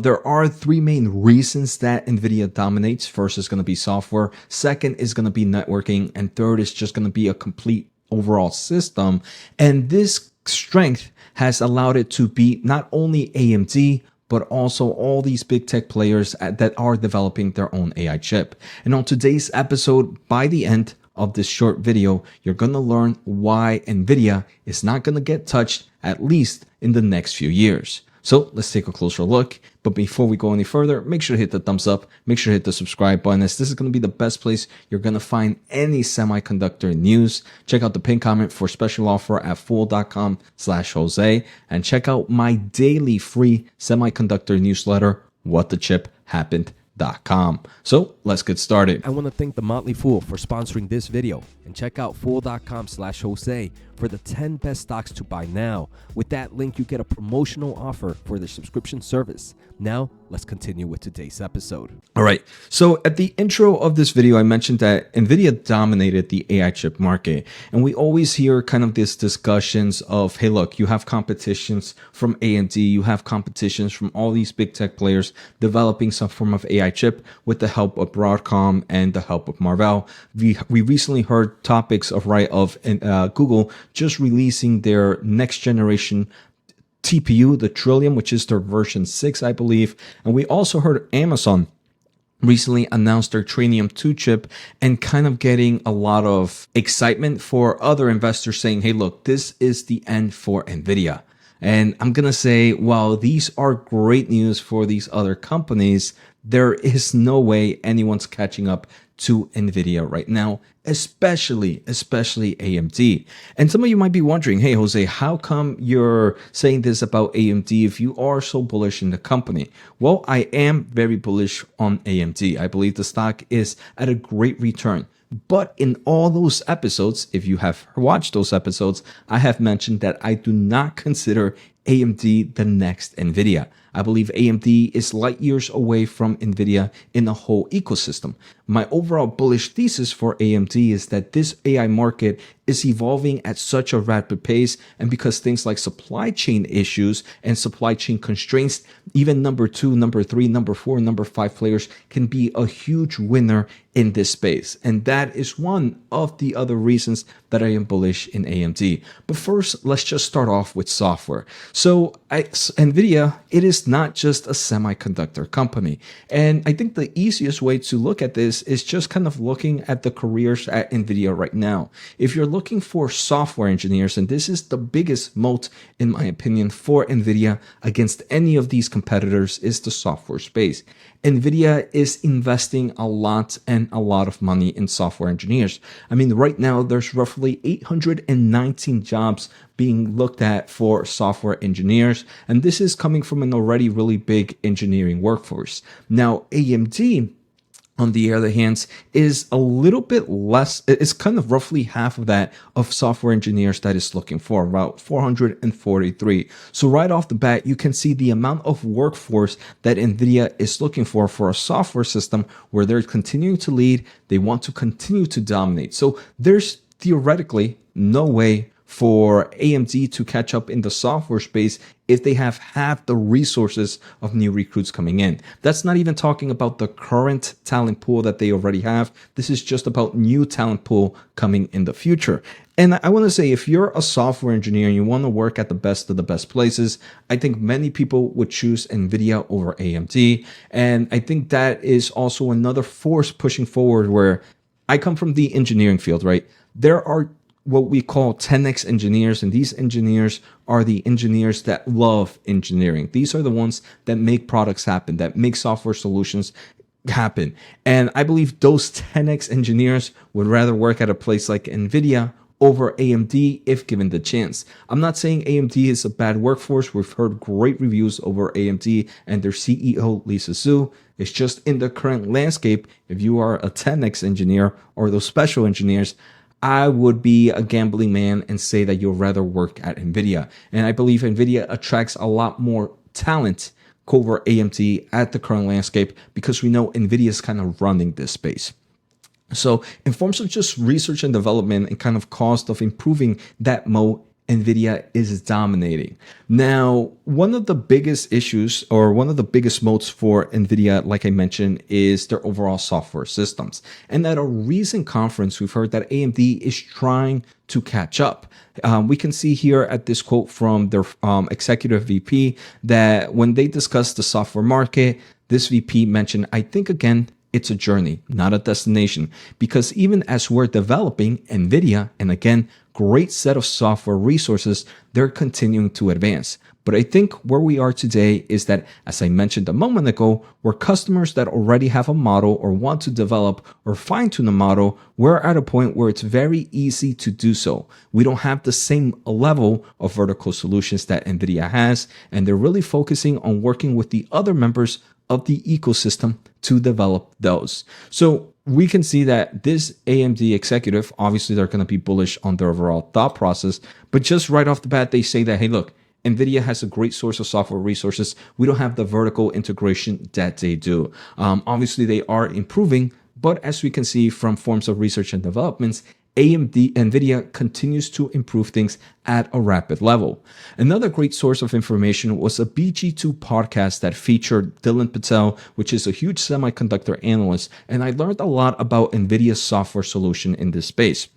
There are three main reasons that Nvidia dominates. First is going to be software. Second is going to be networking. And third is just going to be a complete overall system. And this strength has allowed it to beat not only AMD, but also all these big tech players that are developing their own AI chip. And on today's episode, by the end of this short video, you're going to learn why Nvidia is not going to get touched, at least in the next few years. So let's take a closer look. But before we go any further, make sure to hit the thumbs up, make sure to hit the subscribe button, as this is going to be the best place you're going to find any semiconductor news. Check out the pinned comment for special offer at fool.com/Jose, and check out my daily free semiconductor newsletter, whatthechip.happened.com. So let's get started. I want to thank the Motley Fool for sponsoring this video, and check out fool.com/Jose for the 10 best stocks to buy now. With that link, you get a promotional offer for their subscription service. Now, let's continue with today's episode. All right. So at the intro of this video, I mentioned that Nvidia dominated the AI chip market. And we always hear kind of these discussions of, hey, look, you have competitions from AMD, you have competitions from all these big tech players developing some form of AI chip with the help of Broadcom and the help of Marvell. We recently heard topics of Google just releasing their next generation TPU, the Trillium, which is their version 6, I believe. And we also heard Amazon recently announced their Trainium 2 chip, and kind of getting a lot of excitement for other investors saying, hey, look, this is the end for Nvidia. And I'm going to say, while these are great news for these other companies, there is no way anyone's catching up to Nvidia right now, especially AMD. And some of you might be wondering, hey, Jose, how come you're saying this about AMD if you are so bullish in the company? Well, I am very bullish on AMD. I believe the stock is at a great return. But in all those episodes, if you have watched those episodes, I have mentioned that I do not consider AMD the next Nvidia. I believe AMD is light years away from Nvidia in the whole ecosystem. My overall bullish thesis for AMD is that this AI market is evolving at such a rapid pace, and because things like supply chain issues and supply chain constraints, even number 2, number 3, number 4, number 5 players can be a huge winner in this space. And that is one of the other reasons that I am bullish in AMD. But first, let's just start off with software. So Nvidia, it is not just a semiconductor company. And I think the easiest way to look at this is just kind of looking at the careers at Nvidia right now. If you're looking for software engineers, and this is the biggest moat, in my opinion, for Nvidia against any of these competitors, is the software space. Nvidia is investing a lot of money in software engineers. I mean, right now, there's roughly 819 jobs being looked at for software engineers, and this is coming from an already really big engineering workforce. Now, AMD, on the other hand, is a little bit less. It's kind of roughly half of that of software engineers that is looking for, about 443. So right off the bat, you can see the amount of workforce that Nvidia is looking for a software system where they're continuing to lead. They want to continue to dominate. So there's theoretically no way for AMD to catch up in the software space if they have half the resources of new recruits coming in. That's not even talking about the current talent pool that they already have. This is just about new talent pool coming in the future. And I want to say, if you're a software engineer and you want to work at the best of the best places, I think many people would choose Nvidia over AMD. And I think that is also another force pushing forward, where I come from the engineering field, right? There are what we call 10x engineers, and these engineers are the engineers that love engineering. These are the ones that make products happen, that make software solutions happen. And I believe those 10x engineers would rather work at a place like Nvidia over AMD if given the chance. I'm not saying AMD is a bad workforce. We've heard great reviews over AMD and their CEO, Lisa Su. It's just in the current landscape, if you are a 10x engineer or those special engineers, I would be a gambling man and say that you'll rather work at Nvidia. And I believe Nvidia attracts a lot more talent over AMD at the current landscape, because we know Nvidia is kind of running this space. So in forms of just research and development and kind of cost of improving that moat, Nvidia is dominating. Now, one of the biggest issues or one of the biggest moats for Nvidia, like I mentioned, is their overall software systems. And at a recent conference, we've heard that AMD is trying to catch up. We can see here at this quote from their executive VP that when they discussed the software market, this VP mentioned, I think again, it's a journey, not a destination, because even as we're developing Nvidia, and again, great set of software resources, they're continuing to advance. But I think where we are today is that, as I mentioned a moment ago, where customers that already have a model or want to develop or fine tune a model, we're at a point where it's very easy to do so. We don't have the same level of vertical solutions that Nvidia has, and they're really focusing on working with the other members of the ecosystem to develop those. So we can see that this AMD executive, obviously they're going to be bullish on their overall thought process, but just right off the bat, they say that, hey, look, Nvidia has a great source of software resources. We don't have the vertical integration that they do. Obviously, they are improving, but as we can see from forms of research and developments, Nvidia continues to improve things at a rapid level. Another great source of information was a BG2 podcast that featured Dylan Patel, which is a huge semiconductor analyst, and I learned a lot about Nvidia's software solution in this space.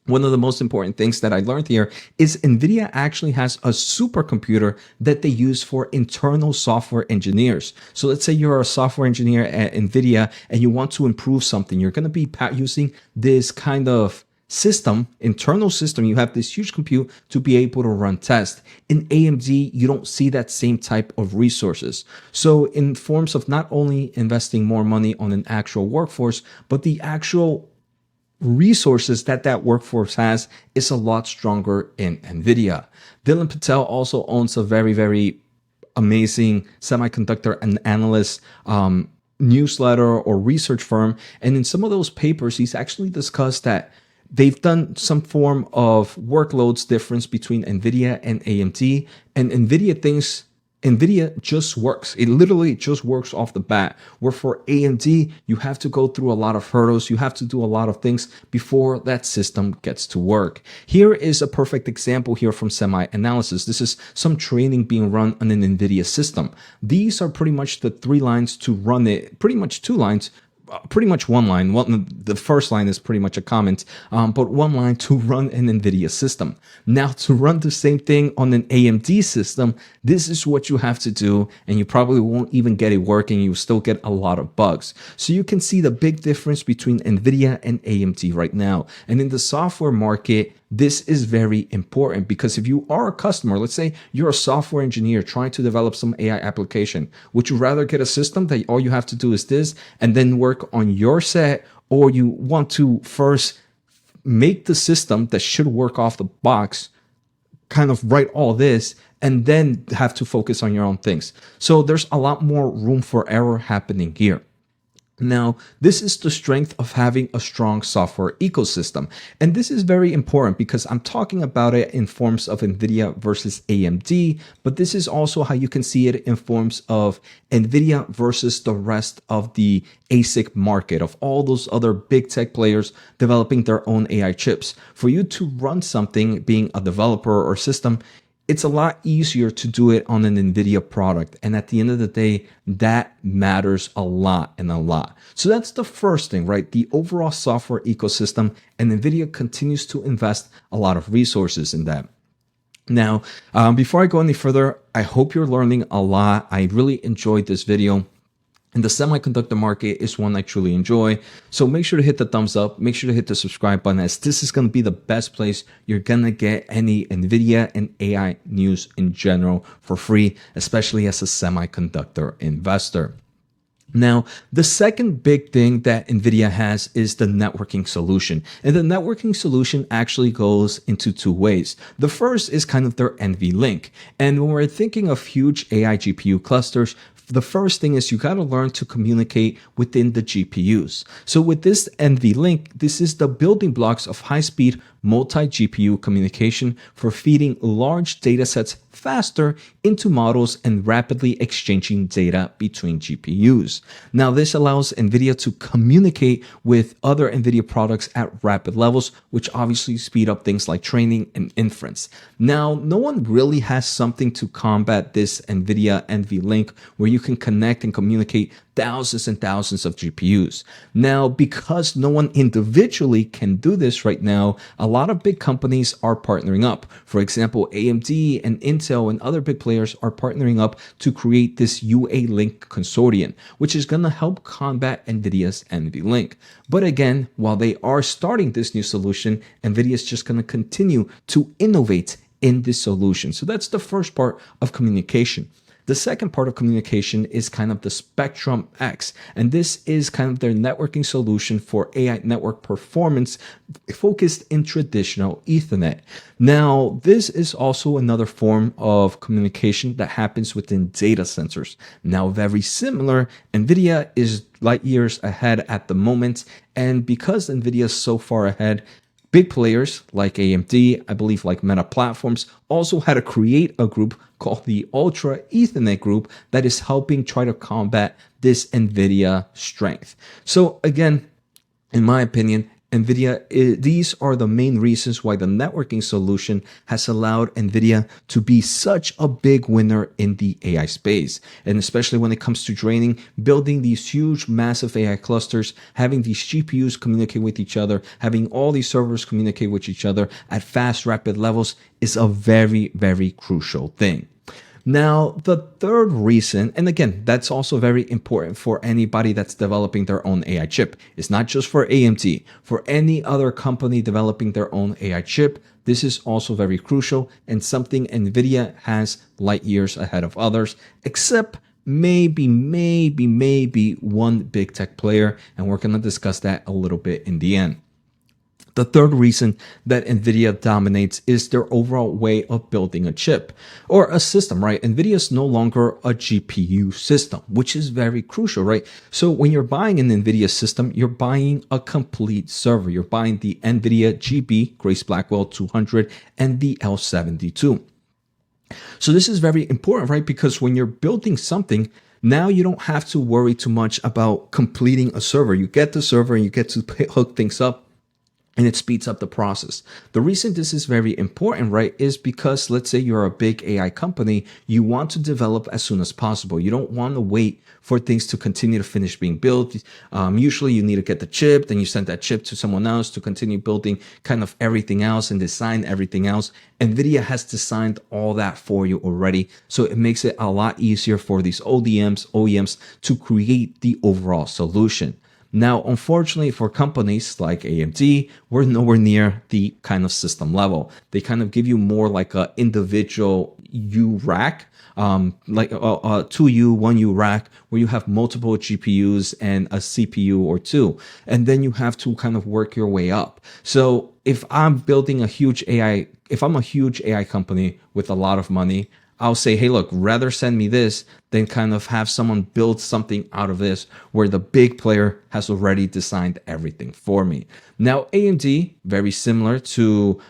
One of the most important things that I learned here is NVIDIA actually has a supercomputer that they use for internal software engineers. So let's say you're a software engineer at NVIDIA and you want to improve something. You're going to be using this kind of system, internal system. You have this huge compute to be able to run tests. In AMD, you don't see that same type of resources. So in forms of not only investing more money on an actual workforce, but the actual resources that workforce has is a lot stronger in NVIDIA. Dylan Patel also owns a very, very amazing semiconductor and analyst newsletter or research firm. And in some of those papers, he's actually discussed that they've done some form of workloads difference between NVIDIA and AMD. And NVIDIA thinks NVIDIA just works. It literally just works off the bat. Where for AMD, you have to go through a lot of hurdles. You have to do a lot of things before that system gets to work. Here is a perfect example here from Semi Analysis. This is some training being run on an NVIDIA system. These are pretty much the 3 lines to run it, pretty much 2 lines, pretty much 1 line. Well, the first line is pretty much a comment, but 1 line to run an NVIDIA system. Now, to run the same thing on an AMD system, this is what you have to do, and you probably won't even get it working. You still get a lot of bugs. So you can see the big difference between NVIDIA and AMD right now. And in the software market, this is very important because if you are a customer, let's say you're a software engineer trying to develop some AI application, would you rather get a system that all you have to do is this and then work on your set, or you want to first make the system that should work off the box, kind of write all this, and then have to focus on your own things? So there's a lot more room for error happening here. Now, this is the strength of having a strong software ecosystem. And this is very important because I'm talking about it in forms of NVIDIA versus AMD, but this is also how you can see it in forms of NVIDIA versus the rest of the ASIC market, of all those other big tech players developing their own AI chips. For you to run something, being a developer or system, it's a lot easier to do it on an NVIDIA product. And at the end of the day, that matters a lot and a lot. So that's the first thing, right? The overall software ecosystem, and NVIDIA continues to invest a lot of resources in that. Now, before I go any further, I hope you're learning a lot. I really enjoyed this video. And the semiconductor market is one I truly enjoy. So make sure to hit the thumbs up. Make sure to hit the subscribe button, as this is going to be the best place you're going to get any NVIDIA and AI news in general for free, especially as a semiconductor investor. Now, the second big thing that NVIDIA has is the networking solution. And the networking solution actually goes into 2 ways. The first is kind of their NVLink. And when we're thinking of huge AI GPU clusters, the first thing is you got to learn to communicate within the GPUs. So with this NVLink, this is the building blocks of high-speed multi-GPU communication for feeding large datasets faster into models and rapidly exchanging data between GPUs. Now, this allows NVIDIA to communicate with other NVIDIA products at rapid levels, which obviously speed up things like training and inference. Now, no one really has something to combat this NVIDIA NVLink, where you can connect and communicate thousands and thousands of GPUs. Now, because no one individually can do this right now, a lot of big companies are partnering up. For example, AMD and Intel and other big players are partnering up to create this UA-Link consortium, which is going to help combat NVIDIA's NVLink. But again, while they are starting this new solution, NVIDIA is just going to continue to innovate in this solution. So that's the first part of communication. The second part of communication is kind of the Spectrum X, and this is kind of their networking solution for AI network performance focused in traditional Ethernet. Now, this is also another form of communication that happens within data centers. Now, very similar, NVIDIA is light years ahead at the moment, and because NVIDIA is so far ahead, big players like AMD, I believe like Meta Platforms, also had to create a group called the Ultra Ethernet Group that is helping try to combat this NVIDIA strength. So again, in my opinion, these are the main reasons why the networking solution has allowed NVIDIA to be such a big winner in the AI space. And especially when it comes to training, building these huge, massive AI clusters, having these GPUs communicate with each other, having all these servers communicate with each other at fast, rapid levels is a very, very crucial thing. Now, the third reason, and again, that's also very important for anybody that's developing their own AI chip. It's not just for AMD. For any other company developing their own AI chip, this is also very crucial and something NVIDIA has light years ahead of others, except maybe one big tech player, and we're going to discuss that a little bit in the end. The third reason that NVIDIA dominates is their overall way of building a chip or a system, right? NVIDIA is no longer a GPU system, which is very crucial, right? So when you're buying an NVIDIA system, you're buying a complete server. You're buying the NVIDIA GB, Grace Blackwell 200, and the L72. So this is very important, right? Because when you're building something, now you don't have to worry too much about completing a server. You get the server and you get to hook things up, and it speeds up the process. The reason this is very important, right, is because let's say you're a big AI company, you want to develop as soon as possible. You don't want to wait for things to continue to finish being built. Usually you need to get the chip, then you send that chip to someone else to continue building kind of everything else and design everything else. NVIDIA has designed all that for you already. So it makes it a lot easier for these OEMs to create the overall solution. Now, unfortunately for companies like AMD, we're nowhere near the kind of system level. They kind of give you more like a individual U rack, like a 2U, 1U rack, where you have multiple GPUs and a CPU or two. And then you have to kind of work your way up. So if I'm building a huge AI, if I'm a huge AI company with a lot of money, I'll say, hey, look, rather send me this than kind of have someone build something out of this where the big player has already designed everything for me. Now, AMD, very similar to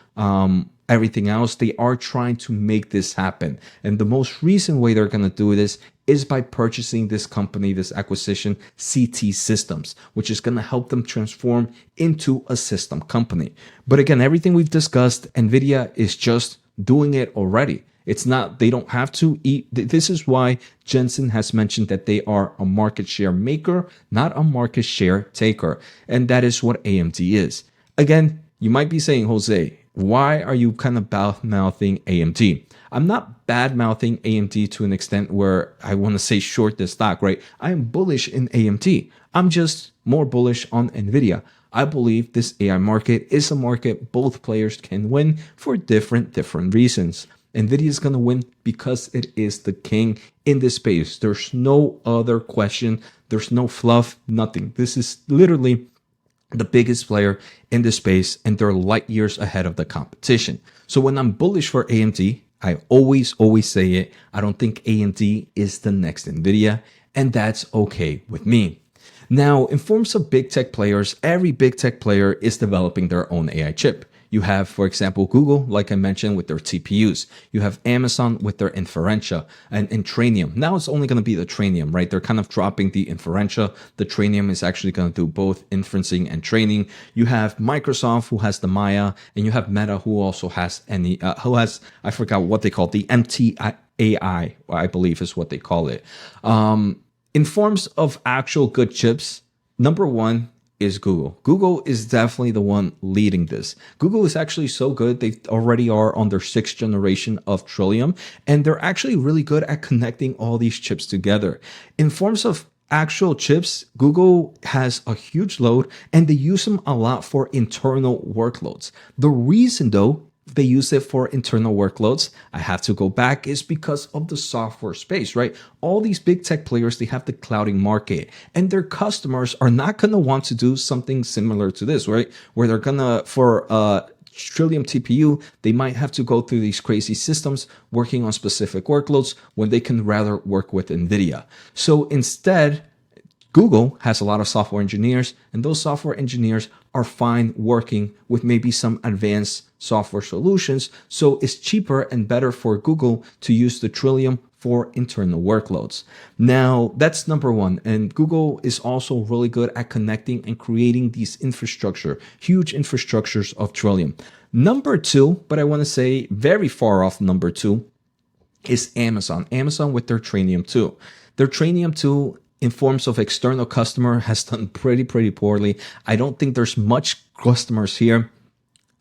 everything else, they are trying to make this happen. And the most recent way they're going to do this is by purchasing this company, this acquisition, CT Systems, which is going to help them transform into a system company. But again, everything we've discussed, NVIDIA is just doing it already. It's not, they don't have to eat. This is why Jensen has mentioned that they are a market share maker, not a market share taker. And that is what AMD is. Again, you might be saying, Jose, why are you kind of bad-mouthing AMD? I'm not bad-mouthing AMD to an extent where I want to say short this stock, right? I am bullish in AMD. I'm just more bullish on NVIDIA. I believe this AI market is a market both players can win for different reasons. NVIDIA is going to win because it is the king in this space. There's no other question. There's no fluff, nothing. This is literally the biggest player in this space, and they're light years ahead of the competition. So when I'm bullish for AMD, I always say it. I don't think AMD is the next NVIDIA, and that's okay with me. Now, in forms of big tech players, every big tech player is developing their own AI chip. You have, for example, Google, like I mentioned, with their TPUs. You have Amazon with their Inferentia and Trainium. Now it's only going to be the Trainium, right? They're kind of dropping the Inferentia. The Trainium is actually going to do both inferencing and training. You have Microsoft, who has the Maya, and you have Meta, who also has I forgot what they call it, the MTAI, I believe is what they call it. In forms of actual good chips, number one is Google. Google is definitely the one leading this. Google is actually so good. They already are on their 6th generation of Trillium, and they're actually really good at connecting all these chips together. In forms of actual chips, Google has a huge load and they use them a lot for internal workloads. The reason though they use it for internal workloads, I have to go back, is because of the software space, right? All these big tech players, they have the clouding market, and their customers are not going to want to do something similar to this, right? Where they're going to, for Trillium TPU, they might have to go through these crazy systems working on specific workloads when they can rather work with Nvidia. So instead, Google has a lot of software engineers, and those software engineers are fine working with maybe some advanced software solutions. So it's cheaper and better for Google to use the Trillium for internal workloads. Now, that's number one. And Google is also really good at connecting and creating these huge infrastructures of Trillium. Number two, but I want to say very far off number two, is Amazon. Amazon with their Trainium 2. Their Trainium 2 in forms of external customer has done pretty poorly. I don't think there's much customers here.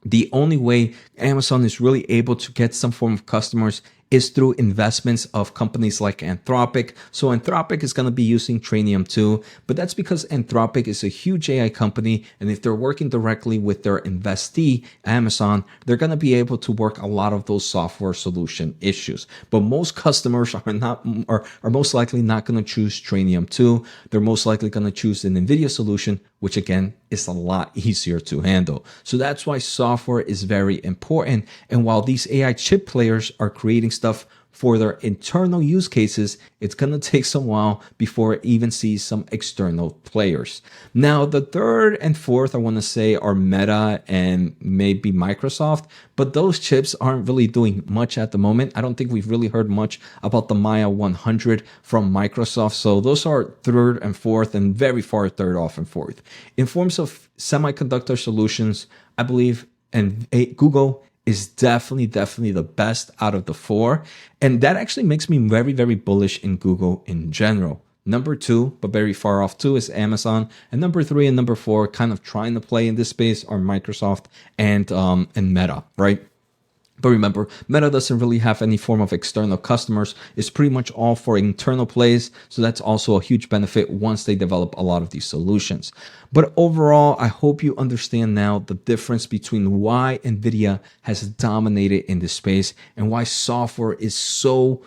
The only way Amazon is really able to get some form of customers is through investments of companies like Anthropic. So Anthropic is going to be using Trainium 2, but that's because Anthropic is a huge AI company. And if they're working directly with their investee, Amazon, they're going to be able to work a lot of those software solution issues. But most customers are most likely not going to choose Trainium 2. They're most likely going to choose an Nvidia solution, which again is a lot easier to handle. So that's why software is very important. And while these AI chip players are creating stuff for their internal use cases, it's going to take some while before it even sees some external players. Now, the third and fourth, I want to say, are Meta and maybe Microsoft, but those chips aren't really doing much at the moment. I don't think we've really heard much about the Maya 100 from Microsoft. So those are third and fourth, and very far third off and fourth. In forms of semiconductor solutions, I believe, and Google is definitely the best out of the four. And that actually makes me very bullish in Google in general. Number two, but very far off two, is Amazon. And number three and number four, kind of trying to play in this space, are Microsoft and Meta, right? But remember, Meta doesn't really have any form of external customers. It's pretty much all for internal plays. So that's also a huge benefit once they develop a lot of these solutions. But overall, I hope you understand now the difference between why Nvidia has dominated in this space and why software is so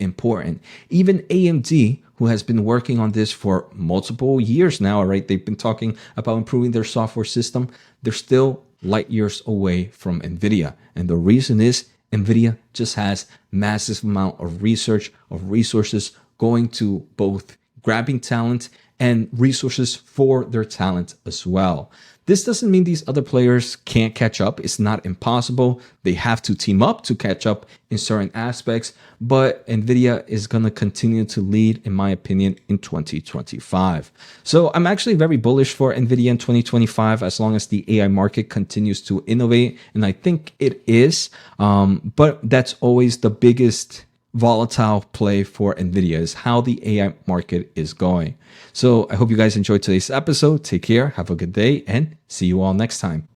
important. Even AMD, who has been working on this for multiple years now, right? They've been talking about improving their software system. They're still light years away from Nvidia. And the reason is Nvidia just has massive amount of resources going to both grabbing talent and resources for their talent as well. This doesn't mean these other players can't catch up. It's not impossible. They have to team up to catch up in certain aspects, but Nvidia is going to continue to lead, in my opinion, in 2025. So I'm actually very bullish for Nvidia in 2025 as long as the AI market continues to innovate, and I think it is. But that's always the biggest volatile play for Nvidia, is how the AI market is going. So I hope you guys enjoyed today's episode. Take care, have a good day, and see you all next time.